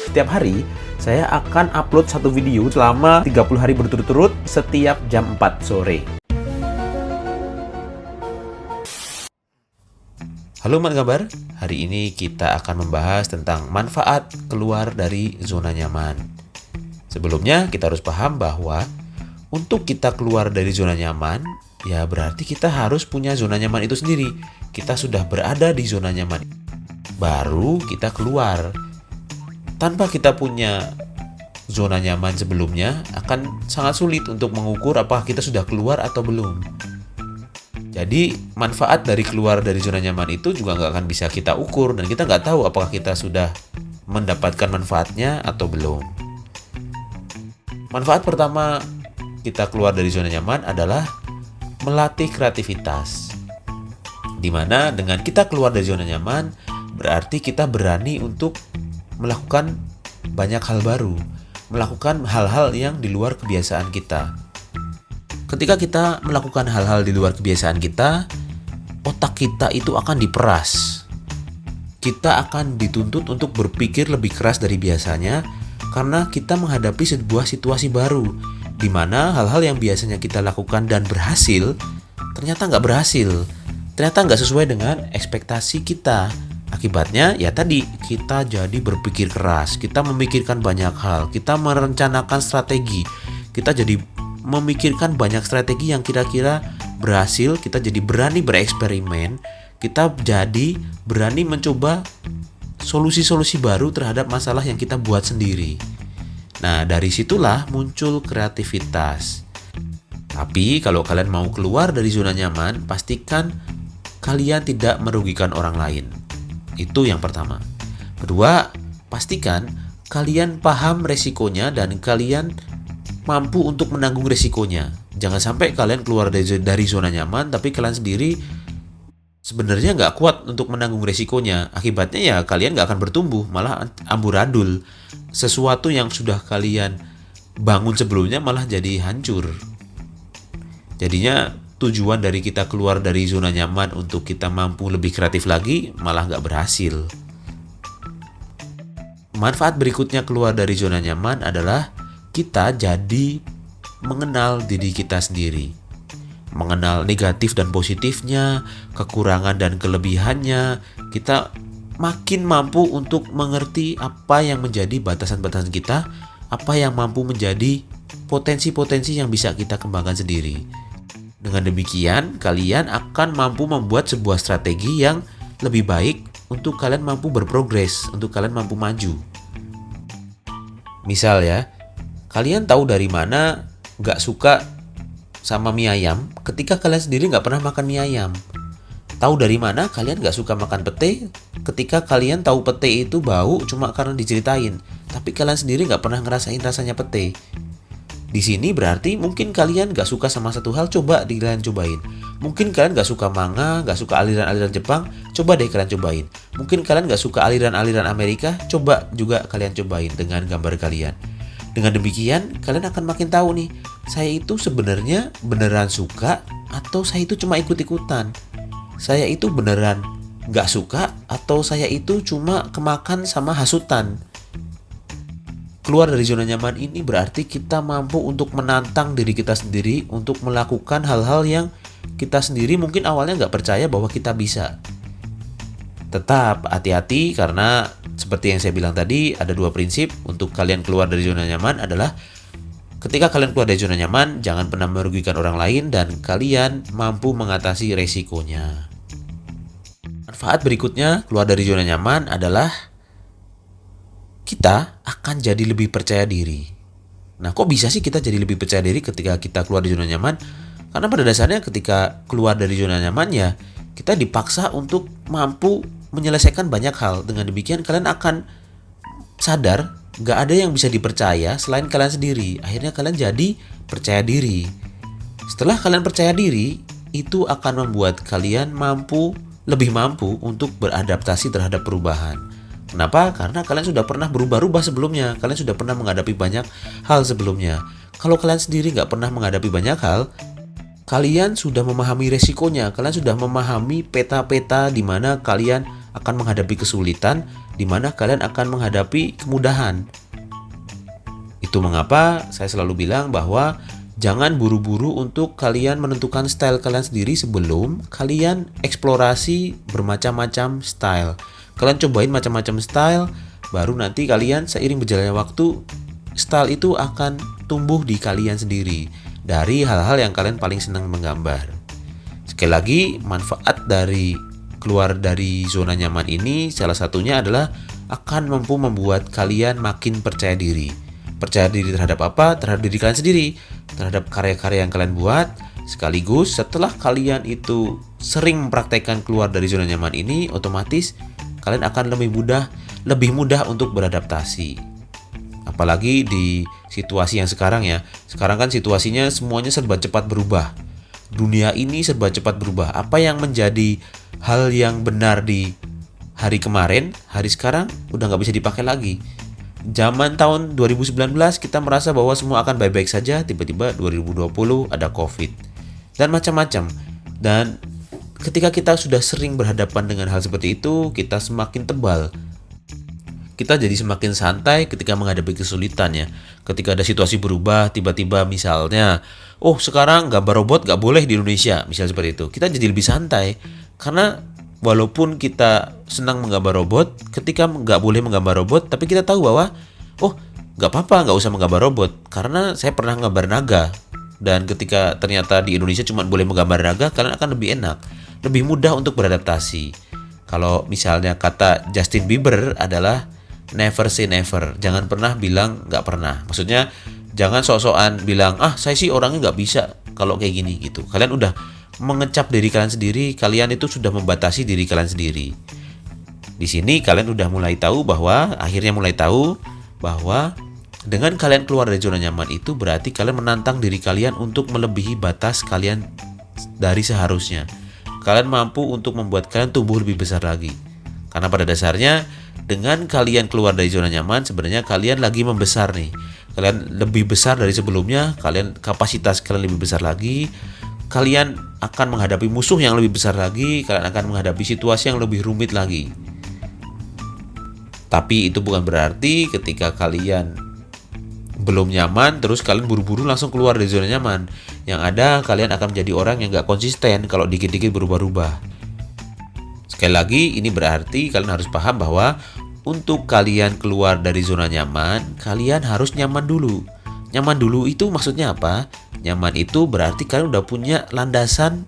Setiap hari, saya akan upload satu video selama 30 hari berturut-turut setiap jam 4 sore. Halo Mat Kabar, hari ini kita akan membahas tentang manfaat keluar dari zona nyaman. Sebelumnya kita harus paham bahwa untuk kita keluar dari zona nyaman, ya berarti kita harus punya zona nyaman itu sendiri. Kita sudah berada di zona nyaman, baru kita keluar. Tanpa kita punya zona nyaman sebelumnya, akan sangat sulit untuk mengukur apakah kita sudah keluar atau belum. Jadi manfaat dari keluar dari zona nyaman itu juga nggak akan bisa kita ukur, dan kita nggak tahu apakah kita sudah mendapatkan manfaatnya atau belum. Manfaat pertama kita keluar dari zona nyaman adalah melatih kreativitas. Dimana dengan kita keluar dari zona nyaman, berarti kita berani untuk melakukan banyak hal baru, melakukan hal-hal yang di luar kebiasaan kita. Ketika kita melakukan hal-hal di luar kebiasaan kita, otak kita itu akan diperas. Kita akan dituntut untuk berpikir lebih keras dari biasanya karena kita menghadapi sebuah situasi baru, di mana hal-hal yang biasanya kita lakukan dan berhasil, ternyata nggak berhasil. Ternyata nggak sesuai dengan ekspektasi kita. Akibatnya ya tadi, kita jadi berpikir keras, kita memikirkan banyak hal, kita merencanakan strategi, kita jadi memikirkan banyak strategi yang kira-kira berhasil, kita jadi berani bereksperimen, kita jadi berani mencoba solusi-solusi baru terhadap masalah yang kita buat sendiri. Nah, dari situlah muncul kreativitas. Tapi kalau kalian mau keluar dari zona nyaman, pastikan kalian tidak merugikan orang lain. Itu yang pertama. Kedua, pastikan kalian paham resikonya dan kalian mampu untuk menanggung resikonya. Jangan sampai kalian keluar dari zona nyaman tapi kalian sendiri sebenarnya nggak kuat untuk menanggung resikonya. Akibatnya ya kalian nggak akan bertumbuh, malah amburadul. Sesuatu yang sudah kalian bangun sebelumnya malah jadi hancur. Jadinya tujuan dari kita keluar dari zona nyaman untuk kita mampu lebih kreatif lagi malah nggak berhasil. Manfaat berikutnya keluar dari zona nyaman adalah kita jadi mengenal diri kita sendiri. Mengenal negatif dan positifnya, kekurangan dan kelebihannya. Kita makin mampu untuk mengerti apa yang menjadi batasan-batasan kita, apa yang mampu menjadi potensi-potensi yang bisa kita kembangkan sendiri. Dengan demikian, kalian akan mampu membuat sebuah strategi yang lebih baik untuk kalian mampu berprogres, untuk kalian mampu maju. Misal ya, kalian tahu dari mana nggak suka sama mie ayam ketika kalian sendiri nggak pernah makan mie ayam. Tahu dari mana kalian nggak suka makan pete ketika kalian tahu pete itu bau cuma karena diceritain, tapi kalian sendiri nggak pernah ngerasain rasanya pete. Di sini berarti mungkin kalian gak suka sama satu hal, coba kalian cobain. Mungkin kalian gak suka manga, gak suka aliran-aliran Jepang, coba deh kalian cobain. Mungkin kalian gak suka aliran-aliran Amerika, coba juga kalian cobain dengan gambar kalian. Dengan demikian, kalian akan makin tahu nih, saya itu sebenarnya beneran suka atau saya itu cuma ikut-ikutan. Saya itu beneran gak suka atau saya itu cuma kemakan sama hasutan. Keluar dari zona nyaman ini berarti kita mampu untuk menantang diri kita sendiri untuk melakukan hal-hal yang kita sendiri mungkin awalnya nggak percaya bahwa kita bisa. Tetap hati-hati karena seperti yang saya bilang tadi, ada dua prinsip untuk kalian keluar dari zona nyaman adalah ketika kalian keluar dari zona nyaman, jangan pernah merugikan orang lain dan kalian mampu mengatasi resikonya. Manfaat berikutnya keluar dari zona nyaman adalah kita akan jadi lebih percaya diri. Nah, kok bisa sih kita jadi lebih percaya diri ketika kita keluar dari zona nyaman? Karena pada dasarnya ketika keluar dari zona nyaman ya, kita dipaksa untuk mampu menyelesaikan banyak hal. Dengan demikian kalian akan sadar gak ada yang bisa dipercaya selain kalian sendiri. Akhirnya kalian jadi percaya diri. Setelah kalian percaya diri, itu akan membuat kalian lebih mampu untuk beradaptasi terhadap perubahan. Kenapa? Karena kalian sudah pernah berubah-ubah sebelumnya. Kalian sudah pernah menghadapi banyak hal sebelumnya. Kalau kalian sendiri nggak pernah menghadapi banyak hal, kalian sudah memahami resikonya. Kalian sudah memahami peta-peta di mana kalian akan menghadapi kesulitan, di mana kalian akan menghadapi kemudahan. Itu mengapa saya selalu bilang bahwa jangan buru-buru untuk kalian menentukan style kalian sendiri sebelum kalian eksplorasi bermacam-macam style. Kalian cobain macam-macam style, baru nanti kalian seiring berjalannya waktu, style itu akan tumbuh di kalian sendiri dari hal-hal yang kalian paling senang menggambar. Sekali lagi, manfaat dari keluar dari zona nyaman ini salah satunya adalah akan mampu membuat kalian makin percaya diri. Percaya diri terhadap apa? Terhadap diri kalian sendiri, terhadap karya-karya yang kalian buat. Sekaligus setelah kalian itu sering mempraktekkan keluar dari zona nyaman ini, otomatis kalian akan lebih mudah untuk beradaptasi. Apalagi di situasi yang sekarang ya. Sekarang kan situasinya semuanya serba cepat berubah. Dunia ini serba cepat berubah. Apa yang menjadi hal yang benar di hari kemarin, hari sekarang udah nggak bisa dipakai lagi. Zaman tahun 2019 kita merasa bahwa semua akan baik-baik saja, tiba-tiba 2020 ada COVID dan macam-macam. Dan ketika kita sudah sering berhadapan dengan hal seperti itu, kita semakin tebal. Kita jadi semakin santai ketika menghadapi kesulitan ya. Ketika ada situasi berubah, tiba-tiba misalnya, oh sekarang gambar robot gak boleh di Indonesia, misalnya seperti itu. Kita jadi lebih santai, karena walaupun kita senang menggambar robot, ketika gak boleh menggambar robot, tapi kita tahu bahwa, oh gak apa-apa gak usah menggambar robot, karena saya pernah menggambar naga. Dan ketika ternyata di Indonesia cuma boleh menggambar naga, kalian akan lebih enak, lebih mudah untuk beradaptasi. Kalau misalnya kata Justin Bieber adalah never say never. Jangan pernah bilang gak pernah. Maksudnya jangan sok-sokan bilang, saya sih orangnya gak bisa kalau kayak gini gitu. Kalian udah mengecap diri kalian sendiri, kalian itu sudah membatasi diri kalian sendiri. Di sini kalian udah mulai tahu bahwa, akhirnya mulai tahu bahwa dengan kalian keluar dari zona nyaman itu berarti kalian menantang diri kalian untuk melebihi batas kalian dari seharusnya. Kalian mampu untuk membuat kalian tumbuh lebih besar lagi. Karena pada dasarnya dengan kalian keluar dari zona nyaman, sebenarnya kalian lagi membesar nih. Kalian lebih besar dari sebelumnya, kapasitas kalian lebih besar lagi. Kalian akan menghadapi musuh yang lebih besar lagi, kalian akan menghadapi situasi yang lebih rumit lagi. Tapi itu bukan berarti ketika kalian belum nyaman, terus kalian buru-buru langsung keluar dari zona nyaman. Yang ada, kalian akan menjadi orang yang gak konsisten kalau dikit-dikit berubah-ubah. Sekali lagi, ini berarti kalian harus paham bahwa untuk kalian keluar dari zona nyaman, kalian harus nyaman dulu. Nyaman dulu itu maksudnya apa? Nyaman itu berarti kalian udah punya landasan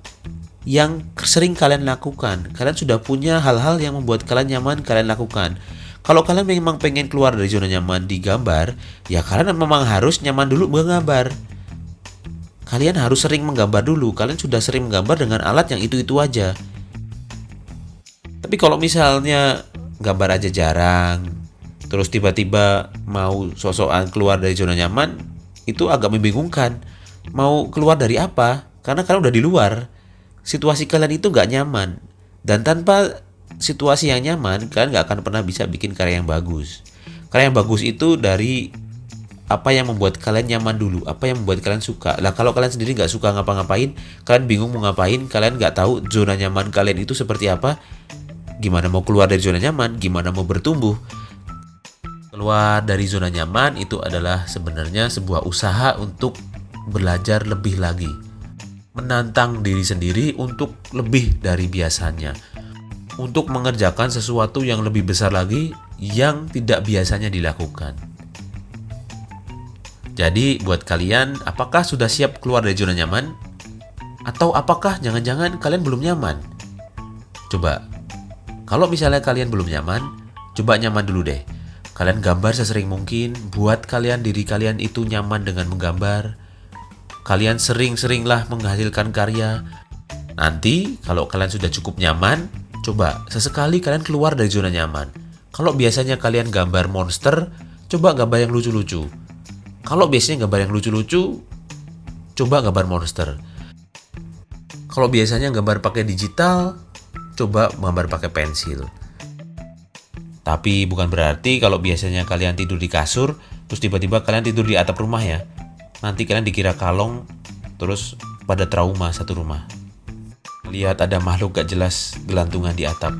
yang sering kalian lakukan. Kalian sudah punya hal-hal yang membuat kalian nyaman kalian lakukan. Kalau kalian memang pengen keluar dari zona nyaman di gambar, ya kalian memang harus nyaman dulu menggambar. Kalian harus sering menggambar dulu. Kalian sudah sering menggambar dengan alat yang itu-itu aja. Tapi kalau misalnya gambar aja jarang, terus tiba-tiba mau sok-sokan keluar dari zona nyaman, itu agak membingungkan. Mau keluar dari apa? Karena kalian udah di luar. Situasi kalian itu gak nyaman. Dan tanpa situasi yang nyaman, kalian gak akan pernah bisa bikin karya yang bagus. Karya yang bagus itu dari apa yang membuat kalian nyaman dulu, apa yang membuat kalian suka. Lah kalau kalian sendiri gak suka ngapa-ngapain, kalian bingung mau ngapain, kalian gak tahu zona nyaman kalian itu seperti apa, gimana mau keluar dari zona nyaman, gimana mau bertumbuh. Keluar dari zona nyaman itu adalah sebenarnya sebuah usaha untuk belajar lebih lagi. Menantang diri sendiri untuk lebih dari biasanya. Untuk mengerjakan sesuatu yang lebih besar lagi yang tidak biasanya dilakukan. Jadi buat kalian, apakah sudah siap keluar dari zona nyaman? Atau apakah jangan-jangan kalian belum nyaman? Coba. Kalau misalnya kalian belum nyaman, coba nyaman dulu deh. Kalian gambar sesering mungkin, buat diri kalian itu nyaman dengan menggambar. Kalian sering-seringlah menghasilkan karya. Nanti kalau kalian sudah cukup nyaman, coba sesekali kalian keluar dari zona nyaman. Kalau biasanya kalian gambar monster, coba gambar yang lucu-lucu. Kalau biasanya gambar yang lucu-lucu, coba gambar monster. Kalau biasanya gambar pakai digital, coba gambar pakai pensil. Tapi bukan berarti kalau biasanya kalian tidur di kasur, terus tiba-tiba kalian tidur di atap rumah ya. Nanti kalian dikira kalong, terus pada trauma satu rumah. Lihat ada makhluk gak jelas gelantungan di atap.